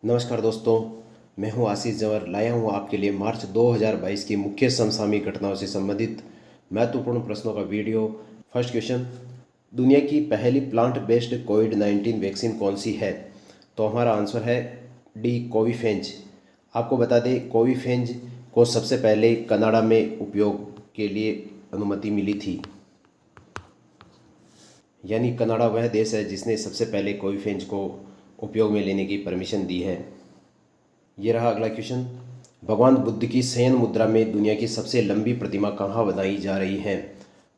नमस्कार दोस्तों, मैं हूं आशीष जवर। लाया हूं आपके लिए मार्च 2022 की मुख्य समसामयिक घटनाओं से संबंधित महत्वपूर्ण प्रश्नों का वीडियो। फर्स्ट क्वेश्चन, दुनिया की पहली प्लांट बेस्ड कोविड-19 वैक्सीन कौन सी है? तो हमारा आंसर है डी, कोविफेंज। आपको बता दें, कोविफेंज को सबसे पहले कनाडा में उपयोग के लिए अनुमति मिली थी। यानी कनाडा वह देश है जिसने सबसे पहले कोविफेंज को उपयोग में लेने की परमिशन दी है। ये रहा अगला क्वेश्चन, भगवान बुद्ध की शयन मुद्रा में दुनिया की सबसे लंबी प्रतिमा कहाँ बनाई जा रही है?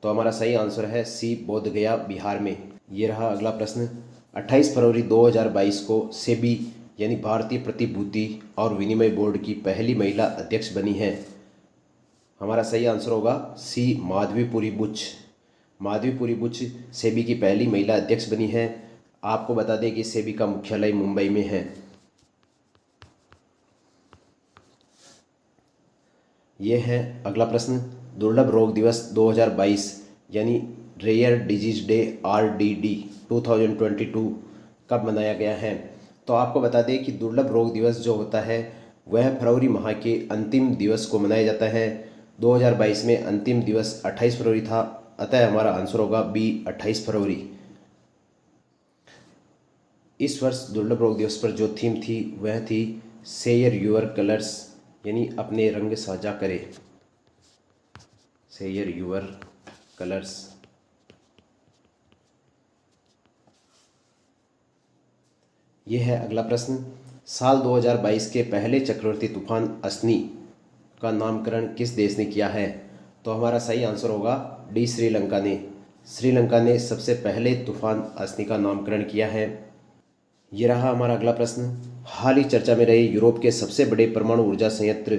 तो हमारा सही आंसर है सी, बोध गया, बिहार में। ये रहा अगला प्रश्न, 28 फरवरी 2022 को सेबी यानी भारतीय प्रतिभूति और विनिमय बोर्ड की पहली महिला अध्यक्ष बनी है। हमारा सही आंसर होगा सी, माधवीपुरी बुच। माधवीपुरी बुच सेबी की पहली महिला अध्यक्ष बनी है। आपको बता दें कि सेबी का मुख्यालय मुंबई में है। यह है अगला प्रश्न, दुर्लभ रोग दिवस 2022 यानी रेयर डिजीज डे RDD 2022 कब मनाया गया है? तो आपको बता दें कि दुर्लभ रोग दिवस जो होता है वह फरवरी माह के अंतिम दिवस को मनाया जाता है। 2022 में अंतिम दिवस 28 फरवरी था, अतः हमारा आंसर होगा बी, 28 फरवरी। इस वर्ष दुर्लभ रोग दिवस पर जो थीम थी वह थी शेयर यूअर कलर्स, यानी अपने रंग साझा करें। Share your colours. यह है अगला प्रश्न, साल 2022 के पहले चक्रवर्ती तूफान असनी का नामकरण किस देश ने किया है? तो हमारा सही आंसर होगा डी, श्रीलंका ने। श्रीलंका ने सबसे पहले तूफान असनी का नामकरण किया है। ये रहा हमारा अगला प्रश्न, हाल ही चर्चा में रहे यूरोप के सबसे बड़े परमाणु ऊर्जा संयंत्र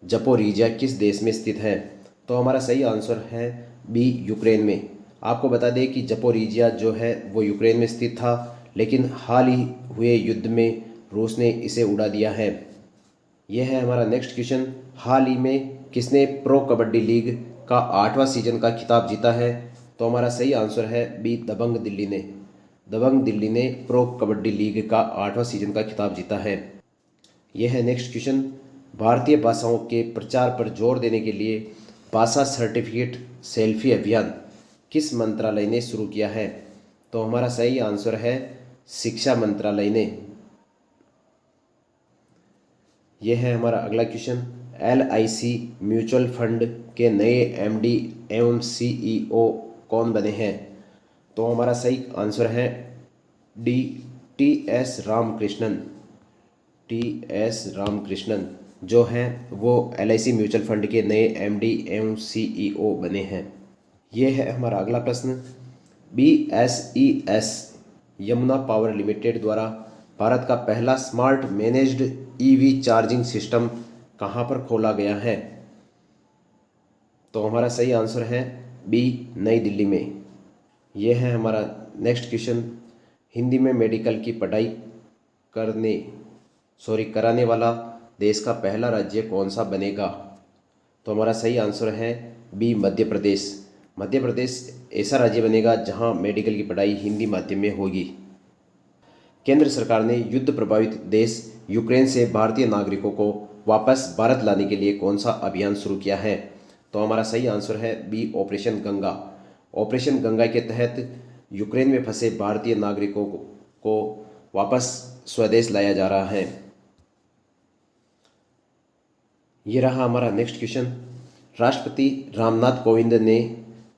जपोरिजिया किस देश में स्थित है? तो हमारा सही आंसर है बी, यूक्रेन में। आपको बता दें कि जपोरिजिया जो है वो यूक्रेन में स्थित था, लेकिन हाल ही हुए युद्ध में रूस ने इसे उड़ा दिया है। यह है हमारा नेक्स्ट क्वेश्चन, हाल ही में किसने प्रो कबड्डी लीग का 8वां सीजन का खिताब जीता है? तो हमारा सही आंसर है बी, दबंग दिल्ली ने। दबंग दिल्ली ने प्रो कबड्डी लीग का 8वां सीजन का खिताब जीता है। यह है नेक्स्ट क्वेश्चन, भारतीय भाषाओं के प्रचार पर जोर देने के लिए भाषा सर्टिफिकेट सेल्फी अभियान किस मंत्रालय ने शुरू किया है? तो हमारा सही आंसर है शिक्षा मंत्रालय ने। यह है हमारा अगला क्वेश्चन, LIC म्यूचुअल फंड के नए MD एवं CEO कौन बने हैं? तो हमारा सही आंसर है D, TS Ramakrishnan. TS Ramakrishnan जो हैं वो LIC म्यूचुअल फंड के नए MD एवं CEO बने हैं। ये है हमारा अगला प्रश्न, BSES यमुना पावर लिमिटेड द्वारा भारत का पहला smart managed EV charging system कहाँ पर खोला गया है? तो हमारा सही आंसर है बी, नई दिल्ली में। यह है हमारा नेक्स्ट क्वेश्चन, हिंदी में मेडिकल की पढ़ाई कराने वाला देश का पहला राज्य कौन सा बनेगा? तो हमारा सही आंसर है बी, मध्य प्रदेश। मध्य प्रदेश ऐसा राज्य बनेगा जहां मेडिकल की पढ़ाई हिंदी माध्यम में होगी। केंद्र सरकार ने युद्ध प्रभावित देश यूक्रेन से भारतीय नागरिकों को वापस भारत लाने के लिए कौन सा अभियान शुरू किया है? तो हमारा सही आंसर है B, operation Ganga. Operation Ganga के तहत यूक्रेन में फंसे भारतीय नागरिकों को वापस स्वदेश लाया जा रहा है। ये रहा हमारा नेक्स्ट क्वेश्चन, राष्ट्रपति रामनाथ कोविंद ने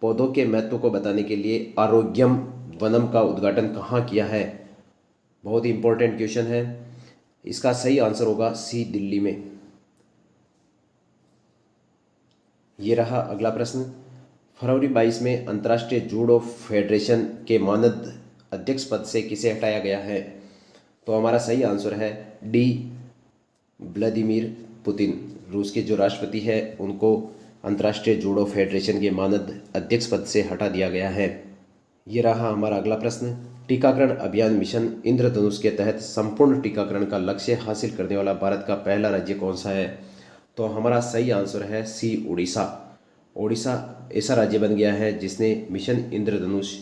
पौधों के महत्व को बताने के लिए आरोग्यम वनम का उद्घाटन कहाँ किया है? बहुत ही इंपॉर्टेंट क्वेश्चन है। इसका सही आंसर होगा सी, दिल्ली में। ये रहा अगला प्रश्न, फरवरी 22 में अंतर्राष्ट्रीय जूडो फेडरेशन के मानद अध्यक्ष पद से किसे हटाया गया है? तो हमारा सही आंसर है डी, व्लादिमीर पुतिन। रूस के जो राष्ट्रपति है उनको अंतर्राष्ट्रीय जूडो फेडरेशन के मानद अध्यक्ष पद से हटा दिया गया है। ये रहा हमारा अगला प्रश्न, टीकाकरण अभियान मिशन इंद्रधनुष के तहत संपूर्ण टीकाकरण का लक्ष्य हासिल करने वाला भारत का पहला राज्य कौन सा है? तो हमारा सही आंसर है सी, उड़ीसा। उड़ीसा ऐसा राज्य बन गया है जिसने मिशन इंद्रधनुष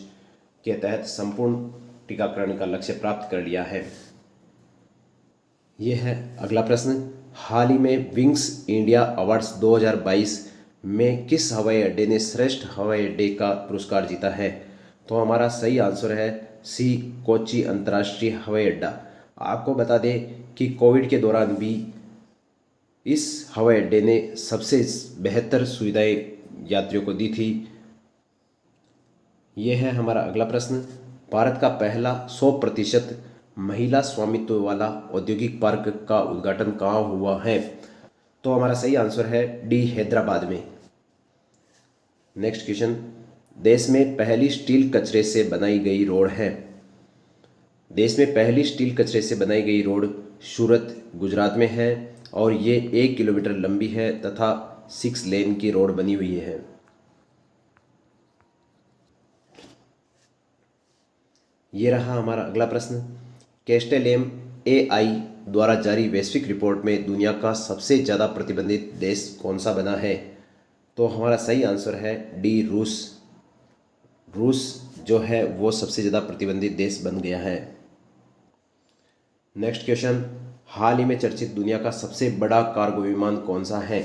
के तहत संपूर्ण टीकाकरण का लक्ष्य प्राप्त कर लिया है। ये है अगला प्रश्न। हाल ही में विंग्स इंडिया अवार्ड्स 2022 में किस हवाई अड्डे ने श्रेष्ठ हवाई अड्डे का पुरस्कार जीता है? तो हमारा सही आंसर है सी, कोच्चि अंतर्राष्ट्रीय हवाई अड्डा। आपको बता दें कि कोविड के दौरान भी इस हवाई अड्डे ने सबसे बेहतर सुविधाएं यात्रियों को दी थी। यह है हमारा अगला प्रश्न। भारत का पहला 100% महिला स्वामित्व वाला औद्योगिक पार्क का उद्घाटन कहाँ हुआ है? तो हमारा सही आंसर है डी, हैदराबाद में। Next question. देश में पहली स्टील कचरे से बनाई गई रोड है। देश में पहली स्टील कचरे से बनाई गई रोड सूरत, गुजरात में है और ये 1 किलोमीटर लंबी है तथा 6 लेन की रोड बनी हुई है। ये रहा हमारा अगला प्रश्न। कैस्टेलेम AI द्वारा जारी वैश्विक रिपोर्ट में दुनिया का सबसे ज़्यादा प्रतिबंधित देश कौन सा बना है? तो हमारा सही आंसर है डी, रूस। रूस जो है वो सबसे ज़्यादा प्रतिबंधित देश बन गया है। Next question. हाल ही में चर्चित दुनिया का सबसे बड़ा कार्गो विमान कौन सा है?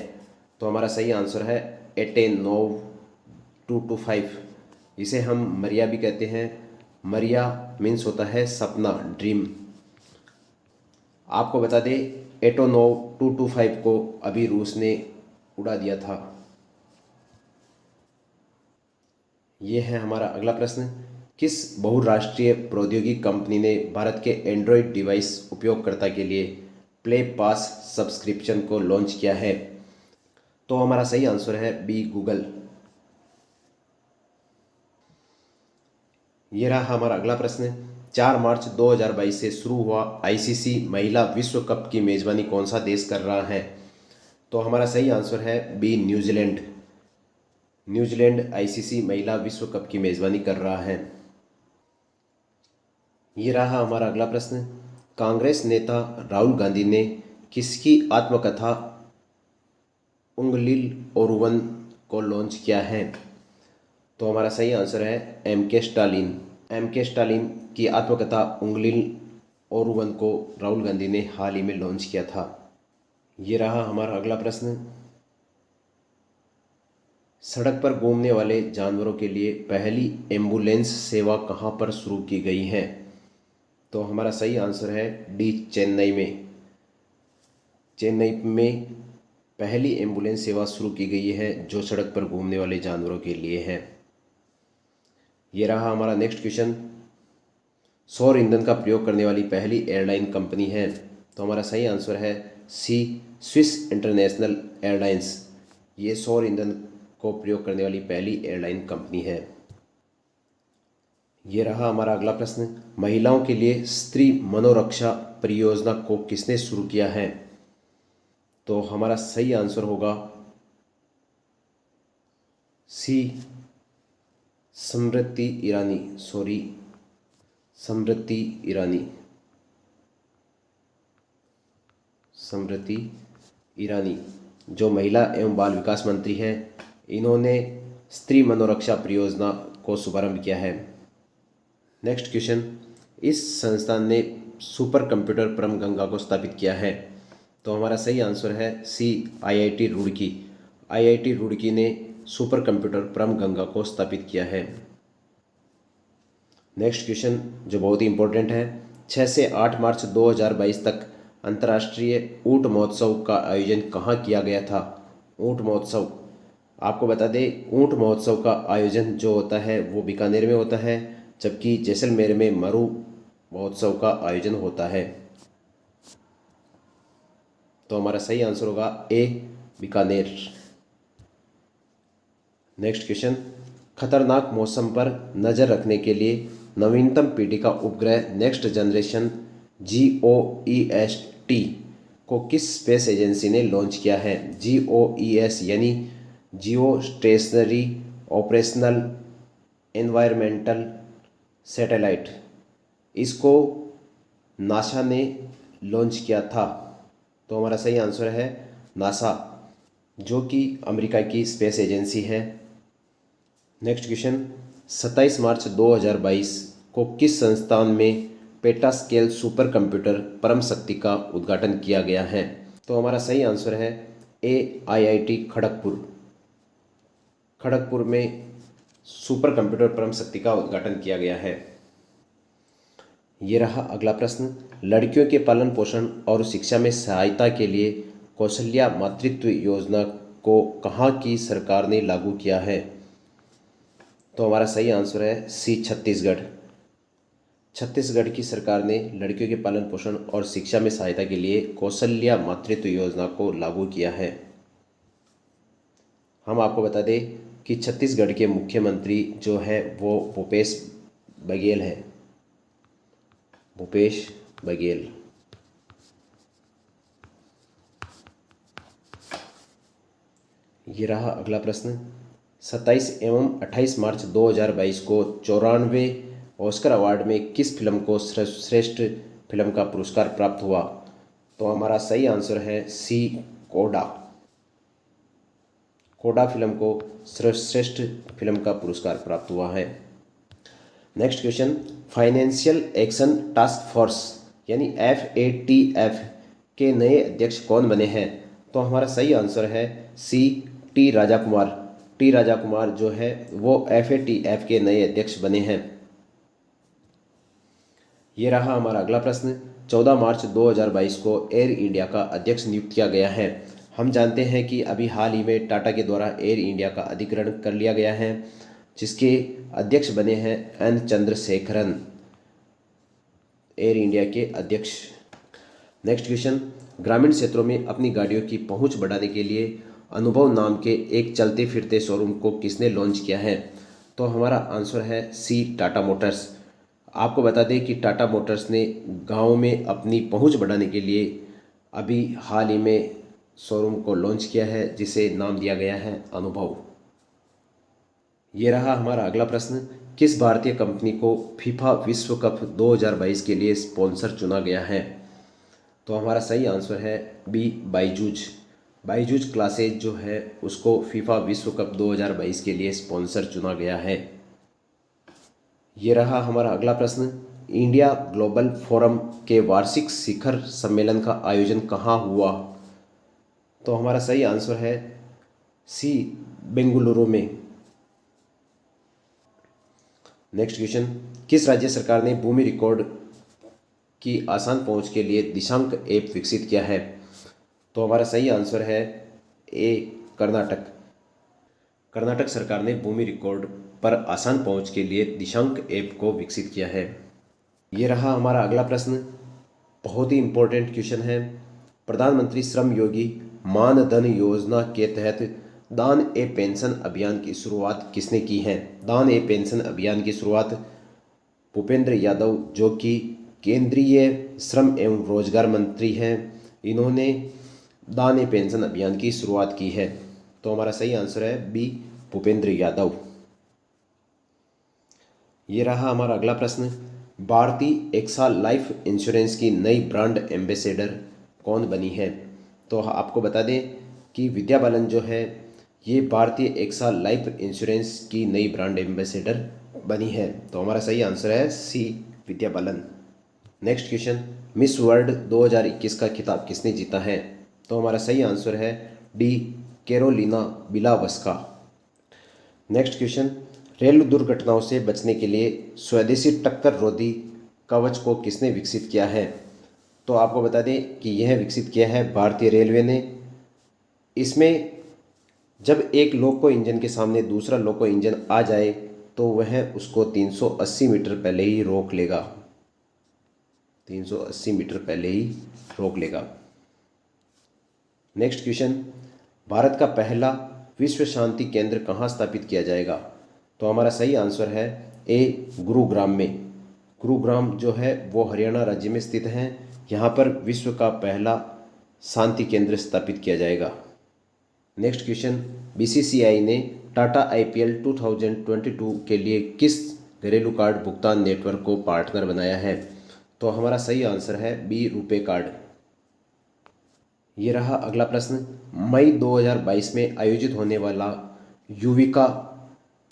तो हमारा सही आंसर है एटेनोव 225। इसे हम मरिया भी कहते हैं। मरिया मीन्स होता है सपना, ड्रीम। आपको बता दें एटोनोव 225 को अभी रूस ने उड़ा दिया था। यह है हमारा अगला प्रश्न। किस बहुराष्ट्रीय प्रौद्योगिकी कंपनी ने भारत के एंड्रॉयड डिवाइस उपयोगकर्ता के लिए प्ले पास सब्सक्रिप्शन को लॉन्च किया है? तो हमारा सही आंसर है बी, गूगल। ये रहा हमारा अगला प्रश्न। 4 मार्च 2022 से शुरू हुआ ICC महिला विश्व कप की मेजबानी कौन सा देश कर रहा है? तो हमारा सही आंसर है बी, न्यूजीलैंड। न्यूजीलैंड ICC महिला विश्व कप की मेजबानी कर रहा है। ये रहा हमारा अगला प्रश्न। कांग्रेस नेता राहुल गांधी ने किसकी आत्मकथा उंगलिल ओरुवन को लॉन्च किया है? तो हमारा सही आंसर है MK स्टालिन। MK स्टालिन की आत्मकथा उंगलिल ओरुवन को राहुल गांधी ने हाल ही में लॉन्च किया था। ये रहा हमारा अगला प्रश्न। सड़क पर घूमने वाले जानवरों के लिए पहली एम्बुलेंस सेवा कहाँ पर शुरू की गई है? तो हमारा सही आंसर है डी, चेन्नई में। चेन्नई में पहली एम्बुलेंस सेवा शुरू की गई है जो सड़क पर घूमने वाले जानवरों के लिए है। ये रहा हमारा नेक्स्ट क्वेश्चन। सौर ईंधन का प्रयोग करने वाली पहली एयरलाइन कंपनी है? तो हमारा सही आंसर है सी, स्विस इंटरनेशनल एयरलाइंस। ये सौर ईंधन को प्रयोग करने वाली पहली एयरलाइन कंपनी है। ये रहा हमारा अगला प्रश्न। महिलाओं के लिए स्त्री मनोरक्षा परियोजना को किसने शुरू किया है? तो हमारा सही आंसर होगा सी, स्मृति ईरानी। स्मृति ईरानी जो महिला एवं बाल विकास मंत्री हैं, इन्होंने स्त्री मनोरक्षा परियोजना को शुभारंभ किया है। Next question. इस संस्थान ने सुपर कंप्यूटर परम गंगा को स्थापित किया है? तो हमारा सही आंसर है सी, IIT रुड़की। IIT रुड़की ने सुपर कंप्यूटर परम गंगा को स्थापित किया है। नेक्स्ट क्वेश्चन जो बहुत ही इंपॉर्टेंट है। 6 से 8 मार्च 2022 तक अंतर्राष्ट्रीय ऊंट महोत्सव का आयोजन कहाँ किया गया था? ऊंट महोत्सव, आपको बता दें ऊंट महोत्सव का आयोजन जो होता है वो बीकानेर में होता है, जबकि जैसलमेर में मरु महोत्सव का आयोजन होता है। तो हमारा सही आंसर होगा ए, बीकानेर। Next question. खतरनाक मौसम पर नज़र रखने के लिए नवीनतम पीढ़ी का उपग्रह नेक्स्ट जनरेशन GOES-T को किस स्पेस एजेंसी ने लॉन्च किया है? GOES यानी जियो स्टेशनरी ऑपरेशनल एनवायरमेंटल सैटेलाइट, इसको नासा ने लॉन्च किया था। तो हमारा सही आंसर है नासा, जो कि अमेरिका की स्पेस एजेंसी है। Next question. 27 मार्च 2022 को किस संस्थान में पेटा स्केल सुपर कंप्यूटर परम शक्ति का उद्घाटन किया गया है? तो हमारा सही आंसर है ए, आईआईटी खड़गपुर। खड़गपुर में सुपर कंप्यूटर परम शक्ति का उद्घाटन किया गया है। ये रहा अगला प्रश्न। लड़कियों के पालन पोषण और शिक्षा में सहायता के लिए कौशल्या मातृत्व योजना को कहाँ की सरकार ने लागू किया है? तो हमारा सही आंसर है सी, छत्तीसगढ़। छत्तीसगढ़ की सरकार ने लड़कियों के पालन पोषण और शिक्षा में सहायता के लिए कौशल्या मातृत्व योजना को लागू किया है। हम आपको बता दें कि छत्तीसगढ़ के मुख्यमंत्री जो है वो भूपेश बघेल है। भूपेश बघेल। ये रहा अगला प्रश्न। 27 एवं 28 मार्च 2022 को 94वें ऑस्कर अवार्ड में किस फिल्म को श्रेष्ठ फिल्म का पुरस्कार प्राप्त हुआ? तो हमारा सही आंसर है सी, कोडा। कोडा फिल्म को श्रेष्ठ फिल्म का पुरस्कार प्राप्त हुआ है। Next question. Financial action task force यानी FATF के नए अध्यक्ष कौन बने हैं? तो हमारा सही आंसर है सी, टी राजा कुमार। टी राजा कुमार जो है वो FATF के नए अध्यक्ष बने हैं। ये रहा हमारा अगला प्रश्न। 14 मार्च 2022 को एयर इंडिया का अध्यक्ष नियुक्त किया गया है। हम जानते हैं कि अभी हाल ही में टाटा के द्वारा एयर इंडिया का अधिग्रहण कर लिया गया है, जिसके अध्यक्ष बने हैं N चंद्रशेखरन, एयर इंडिया के अध्यक्ष। Next question. ग्रामीण क्षेत्रों में अपनी गाड़ियों की पहुंच बढ़ाने के लिए अनुभव नाम के एक चलते फिरते शोरूम को किसने लॉन्च किया है? तो हमारा आंसर है सी, टाटा मोटर्स। आपको बता दें कि टाटा मोटर्स ने गाँव में अपनी पहुंच बढ़ाने के लिए अभी हाल ही में शोरूम को लॉन्च किया है, जिसे नाम दिया गया है अनुभव। ये रहा हमारा अगला प्रश्न। किस भारतीय कंपनी को फीफा विश्व कप 2022 के लिए स्पॉन्सर चुना गया है? तो हमारा सही आंसर है बी, बायजूज। बायजूज क्लासेज जो है उसको फीफा विश्व कप 2022 के लिए स्पॉन्सर चुना गया है। ये रहा हमारा अगला प्रश्न। इंडिया ग्लोबल फोरम के वार्षिक शिखर सम्मेलन का आयोजन कहाँ हुआ? तो हमारा सही आंसर है सी, बेंगलुरु में। Next question. किस राज्य सरकार ने भूमि रिकॉर्ड की आसान पहुंच के लिए दिशांक ऐप विकसित किया है? तो हमारा सही आंसर है ए, कर्नाटक। कर्नाटक सरकार ने भूमि रिकॉर्ड पर आसान पहुंच के लिए दिशांक ऐप को विकसित किया है। ये रहा हमारा अगला प्रश्न। बहुत ही इंपॉर्टेंट क्वेश्चन है। प्रधानमंत्री श्रम योगी मानधन योजना के तहत दान ए पेंशन अभियान की शुरुआत किसने की है? दान ए पेंशन अभियान की शुरुआत भूपेंद्र यादव, जो कि केंद्रीय श्रम एवं रोजगार मंत्री हैं, इन्होंने दान ए पेंशन अभियान की शुरुआत की है। तो हमारा सही आंसर है बी, भूपेंद्र यादव। ये रहा हमारा अगला प्रश्न। भारतीय एक्सा लाइफ इंश्योरेंस की नई ब्रांड एम्बेसडर कौन बनी है? तो आपको बता दें कि विद्या बालन जो है ये भारतीय एक्सा लाइफ इंश्योरेंस की नई ब्रांड एम्बेसडर बनी है। तो हमारा सही आंसर है C, Vidya Balan. Next question. Miss World 2021 का खिताब किसने जीता है? तो हमारा सही आंसर है D, Carolina Bielawska. Next question. Rail दुर्घटनाओं से बचने के लिए स्वदेशी टक्कर रोधी कवच को किसने विकसित किया है? तो आपको बता दें कि यह विकसित किया है भारतीय रेलवे ने। इसमें जब एक लोको इंजन के सामने दूसरा लोको इंजन आ जाए तो वह उसको 380 मीटर पहले ही रोक लेगा। 380 मीटर पहले ही रोक लेगा। Next question. भारत का पहला विश्व शांति केंद्र कहाँ स्थापित किया जाएगा? तो हमारा सही आंसर है ए, गुरुग्राम में। गुरुग्राम जो है वो हरियाणा राज्य में स्थित है। यहाँ पर विश्व का पहला शांति केंद्र स्थापित किया जाएगा। Next question. BCCI ने टाटा IPL 2022 के लिए किस घरेलू कार्ड भुगतान नेटवर्क को पार्टनर बनाया है? तो हमारा सही आंसर है बी, रुपे कार्ड। ये रहा अगला प्रश्न। मई 2022 में आयोजित होने वाला युविका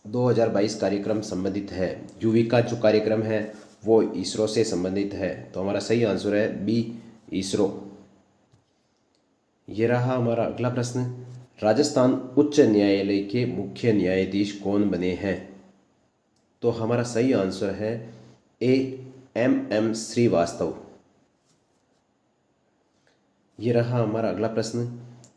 2022 कार्यक्रम संबंधित है। युविका जो कार्यक्रम है वो इसरो से संबंधित है। तो हमारा सही आंसर है बी, इसरो। ये रहा हमारा अगला प्रश्न। राजस्थान उच्च न्यायालय के मुख्य न्यायाधीश कौन बने हैं? तो हमारा सही आंसर है ए, एम श्रीवास्तव। ये रहा हमारा अगला प्रश्न।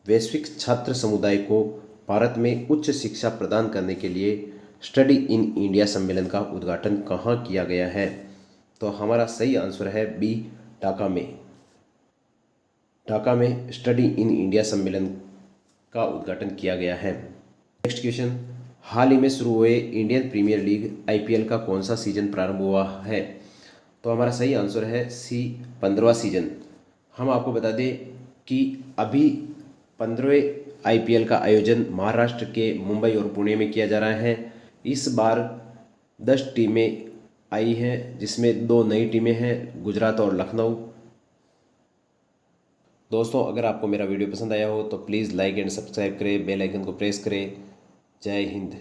वैश्विक छात्र समुदाय को भारत में उच्च शिक्षा प्रदान करने के लिए स्टडी इन इंडिया सम्मेलन का उद्घाटन कहाँ किया गया है? तो हमारा सही आंसर है बी, ढाका में। ढाका में स्टडी इन इंडिया सम्मेलन का उद्घाटन किया गया है। Next question. हाल ही में शुरू हुए इंडियन प्रीमियर लीग आईपीएल का कौन सा सीजन प्रारंभ हुआ है? तो हमारा सही आंसर है सी, 15वां सीजन। हम आपको बता दें कि अभी 15वें आईपीएल का आयोजन महाराष्ट्र के मुंबई और पुणे में किया जा रहा है। इस बार 10 टीमें आई हैं, जिसमें 2 नई टीमें हैं, गुजरात और लखनऊ। दोस्तों, अगर आपको मेरा वीडियो पसंद आया हो तो प्लीज़ लाइक एंड सब्सक्राइब करें, बेल आइकन को प्रेस करें। जय हिंद।